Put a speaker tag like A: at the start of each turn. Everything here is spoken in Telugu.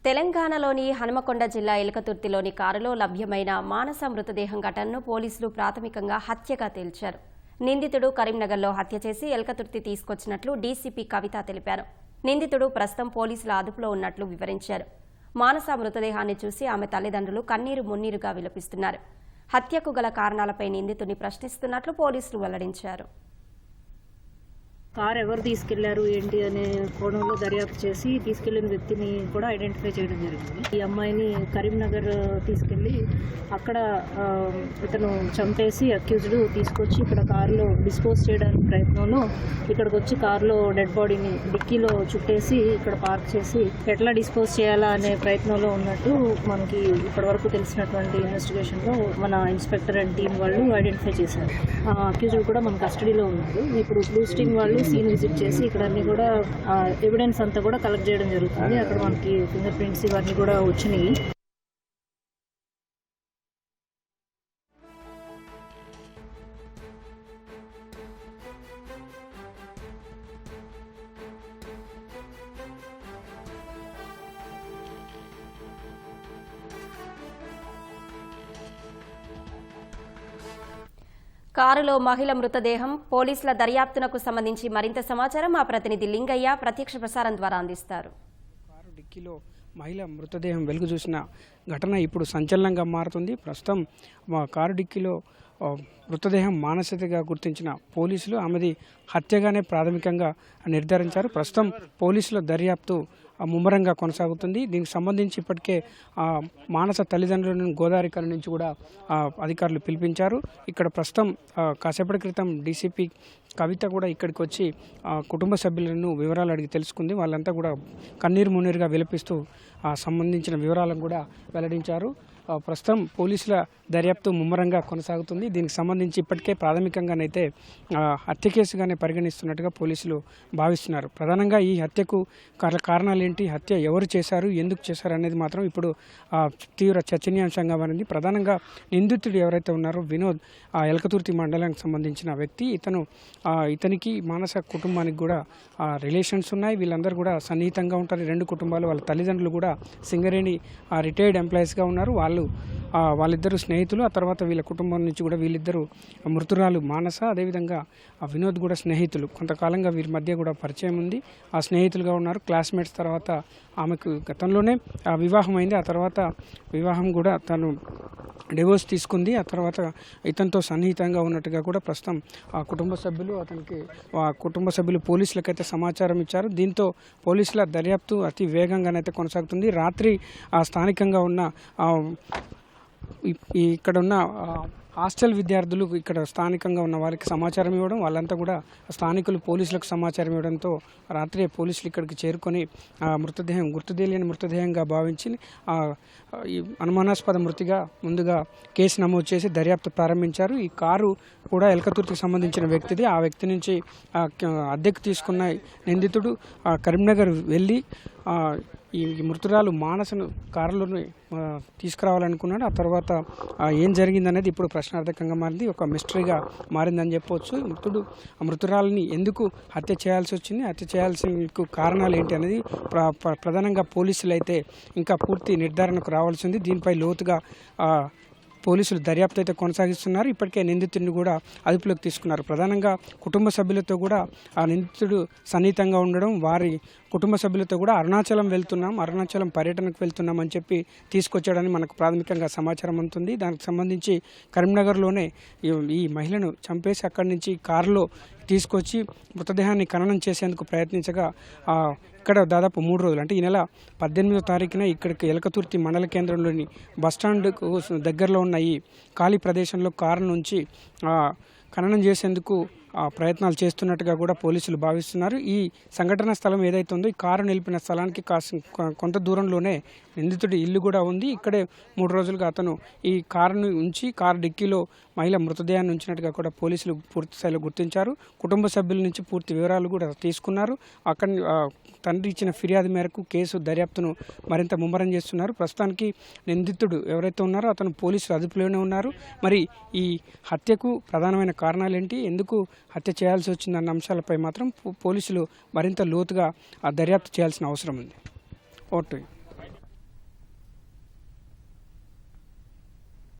A: తెలంగాణలోని హనుమకొండ జిల్లా ఎలకతుర్తిలోని కారులో లభ్యమైన మానస మృతదేహం ఘటనను పోలీసులు ప్రాథమికంగా హత్యగా తేల్చారు. నిందితుడు కరీంనగర్లో హత్య చేసి ఎలకతుర్తి తీసుకొచ్చినట్లు డీసీపీ కవిత తెలిపారు. నిందితుడు ప్రస్తుతం పోలీసుల అదుపులో ఉన్నట్లు వివరించారు. మానస మృతదేహాన్ని చూసి ఆమె తల్లిదండ్రులు కన్నీరు మున్నీరుగా విలపిస్తున్నారు. హత్యకు గల కారణాలపై నిందితుడిని ప్రశ్నిస్తున్నట్లు పోలీసులు వెల్లడించారు.
B: కార్ ఎవరు తీసుకెళ్లారు ఏంటి అనే కోణంలో దర్యాప్తు చేసి తీసుకెళ్లిన వ్యక్తిని కూడా ఐడెంటిఫై చేయడం జరిగింది. ఈ అమ్మాయిని కరీంనగర్ తీసుకెళ్లి అక్కడ ఇతను చంపేసి అక్యూజ్డ్ తీసుకొచ్చి ఇక్కడ కారులో డిస్పోజ్ చేయడానికి ప్రయత్నంలో ఇక్కడికి వచ్చి కారులో డెడ్ బాడీని డిక్కీలో చుట్టేసి ఇక్కడ పార్క్ చేసి ఎట్లా డిస్పోజ్ చేయాలా అనే ప్రయత్నంలో ఉన్నట్టు మనకి ఇప్పటివరకు తెలిసినటువంటి ఇన్వెస్టిగేషన్లో మన ఇన్స్పెక్టర్ అండ్ టీం వాళ్ళు ఐడెంటిఫై చేశారు. అక్యూజ్డ్ కూడా మన కస్టడీలో ఉన్నారు. ఇప్పుడు బ్లూ స్టీమ్ వాళ్ళు సీన్ విజిట్ చేసి ఇక్కడ అన్ని కూడా ఎవిడెన్స్ అంతా కూడా కలెక్ట్ చేయడం జరుగుతుంది. అక్కడ మనకి ఫింగర్ ప్రింట్స్ ఇవన్నీ కూడా వచ్చినాయి.
A: కారులో మహిళ మృతదేహం, పోలీసుల దర్యాప్తునకు సంబంధించి మరింత సమాచారం మా ప్రతినిధి లింగయ్య ప్రత్యక్ష ప్రసారం ద్వారా అందిస్తారు.
C: కారు డిక్కీలో మహిళ మృతదేహం వెలుగు చూసిన ఘటన ఇప్పుడు సంచలనంగా మారుతుంది. ప్రస్తుతం కారు డిక్కీలో మృతదేహం మానసికగా గుర్తించిన పోలీసులు ఆమెది హత్యగానే ప్రాథమికంగా నిర్ధారించారు. ప్రస్తుతం పోలీసుల దర్యాప్తు ముమ్మరంగా కొనసాగుతుంది. దీనికి సంబంధించి ఇప్పటికే మానస తల్లిదండ్రులను గోదావరికర నుంచి కూడా అధికారులు పిలిపించారు. ఇక్కడ ప్రస్తుతం కాసేపటి క్రితం డీసీపీ కవిత కూడా ఇక్కడికి వచ్చి కుటుంబ సభ్యులను వివరాలు అడిగి తెలుసుకుంది. వాళ్ళంతా కూడా కన్నీరు మున్నీరుగా విలపిస్తూ సంబంధించిన వివరాలను కూడా వెల్లడించారు. ప్రస్తుతం పోలీసుల దర్యాప్తు ముమ్మరంగా కొనసాగుతుంది. దీనికి సంబంధించి ఇప్పటికే ప్రాథమికంగానైతే హత్య కేసుగానే పరిగణిస్తున్నట్టుగా పోలీసులు భావిస్తున్నారు. ప్రధానంగా ఈ హత్యకు కారణాలు ఏంటి, హత్య ఎవరు చేశారు, ఎందుకు చేశారు అనేది మాత్రం ఇప్పుడు తీవ్ర చర్చనీయాంశంగా మారింది. ప్రధానంగా నిందితుడు ఎవరైతే ఉన్నారో వినోద్ ఎలకతుర్తి మండలానికి సంబంధించిన వ్యక్తి. ఇతనికి మానస కుటుంబానికి కూడా రిలేషన్స్ ఉన్నాయి. వీళ్ళందరూ కూడా సన్నిహితంగా ఉంటారు. రెండు కుటుంబాలు, వాళ్ళ తల్లిదండ్రులు కూడా సింగరేణి రిటైర్డ్ ఎంప్లాయీస్గా ఉన్నారు. వాళ్ళిద్దరు స్నేహితులు. ఆ తర్వాత వీళ్ళ కుటుంబం నుంచి కూడా వీళ్ళిద్దరూ మృతురాలు మానస, అదేవిధంగా వినోద్ కూడా స్నేహితులు. కొంతకాలంగా వీరి మధ్య కూడా పరిచయం ఉంది. ఆ స్నేహితులుగా ఉన్నారు, క్లాస్మేట్స్. తర్వాత ఆమెకు గతంలోనే వివాహం అయింది. ఆ తర్వాత వివాహం కూడా తను డివోర్స్ తీసుకుంది. ఆ తర్వాత ఇతనితో సన్నిహితంగా ఉన్నట్టుగా కూడా ప్రస్తుతం ఆ కుటుంబ సభ్యులు పోలీసులకైతే సమాచారం ఇచ్చారు. దీంతో పోలీసుల దర్యాప్తు అతి వేగంగానైతే కొనసాగుతుంది. రాత్రి స్థానికంగా ఉన్న ఇక్కడ ఉన్న హాస్టల్ విద్యార్థులు ఇక్కడ స్థానికంగా ఉన్న వారికి సమాచారం ఇవ్వడం, వాళ్ళంతా కూడా స్థానికులు పోలీసులకు సమాచారం ఇవ్వడంతో రాత్రి పోలీసులు ఇక్కడికి చేరుకొని మృతదేహం గుర్తుదేలియని మృతదేహంగా భావించి ఈ అనుమానాస్పద మృతిగా ముందుగా కేసు నమోదు చేసి దర్యాప్తు ప్రారంభించారు. ఈ కారు కూడా ఎలకతుర్తికి సంబంధించిన వ్యక్తిది. ఆ వ్యక్తి నుంచి అద్దెకు తీసుకున్న నిందితుడు కరీంనగర్ వెళ్ళి ఈ మృతురాలు మానసను కారులోని తీసుకురావాలనుకున్నాడు. ఆ తర్వాత ఏం జరిగిందనేది ఇప్పుడు ప్రశ్నార్థకంగా మారింది, ఒక మిస్టరీగా మారిందని చెప్పవచ్చు. మృతురాలని ఎందుకు హత్య చేయాల్సి వచ్చింది, హత్య చేయాల్సిన కారణాలు ఏంటి అనేది ప్రధానంగా పోలీసులు అయితే ఇంకా పూర్తి నిర్ధారణకు రావాల్సింది. దీనిపై లోతుగా పోలీసులు దర్యాప్తు అయితే కొనసాగిస్తున్నారు. ఇప్పటికే నిందితుడిని కూడా అదుపులోకి తీసుకున్నారు. ప్రధానంగా కుటుంబ సభ్యులతో కూడా ఆ నిందితుడు సన్నిహితంగా ఉండడం, వారి కుటుంబ సభ్యులతో కూడా అరుణాచలం పర్యటనకు వెళ్తున్నాం అని చెప్పి తీసుకొచ్చాడని మనకు ప్రాథమికంగా సమాచారం అందుతుంది. దానికి సంబంధించి కరీంనగర్లోనే ఈ మహిళను చంపేసి అక్కడి నుంచి కారులో తీసుకొచ్చి మృతదేహాన్ని ఖననం చేసేందుకు ప్రయత్నించగా ఇక్కడ దాదాపు 3 రోజులు అంటే ఈ నెల 18వ తారీఖున ఇక్కడికి ఎలకతుర్తి మండల కేంద్రంలోని బస్టాండ్కు దగ్గరలో ఉన్న ఈ ఖాళీ ప్రదేశంలో కారు నుంచి ఖననం చేసేందుకు ప్రయత్నాలు చేస్తున్నట్టుగా కూడా పోలీసులు భావిస్తున్నారు. ఈ సంఘటన స్థలం ఏదైతే ఉందో ఈ కారు నిలిపిన స్థలానికి కొంత దూరంలోనే నిందితుడి ఇల్లు కూడా ఉంది. ఇక్కడే 3 రోజులుగా అతను ఈ కారును ఉంచి కారు డిక్కీలో మహిళ మృతదేహాన్ని ఉంచినట్టుగా కూడా పోలీసులు పూర్తి స్థాయిలో గుర్తించారు. కుటుంబ సభ్యుల నుంచి పూర్తి వివరాలు కూడా తీసుకున్నారు. తండ్రి ఇచ్చిన ఫిర్యాదు మేరకు కేసు దర్యాప్తును మరింత ముమ్మరం చేస్తున్నారు. ప్రస్తుతానికి నిందితుడు ఎవరైతే ఉన్నారో అతను పోలీసులు అదుపులోనే ఉన్నారు. మరి ఈ హత్యకు ప్రధానమైన కారణాలు ఏంటి, ఎందుకు హత్య చేయాల్సి వచ్చిందన్న అంశాలపై మాత్రం పోలీసులు మరింత లోతుగా దర్యాప్తు చేయాల్సిన అవసరం ఉంది. ఓటు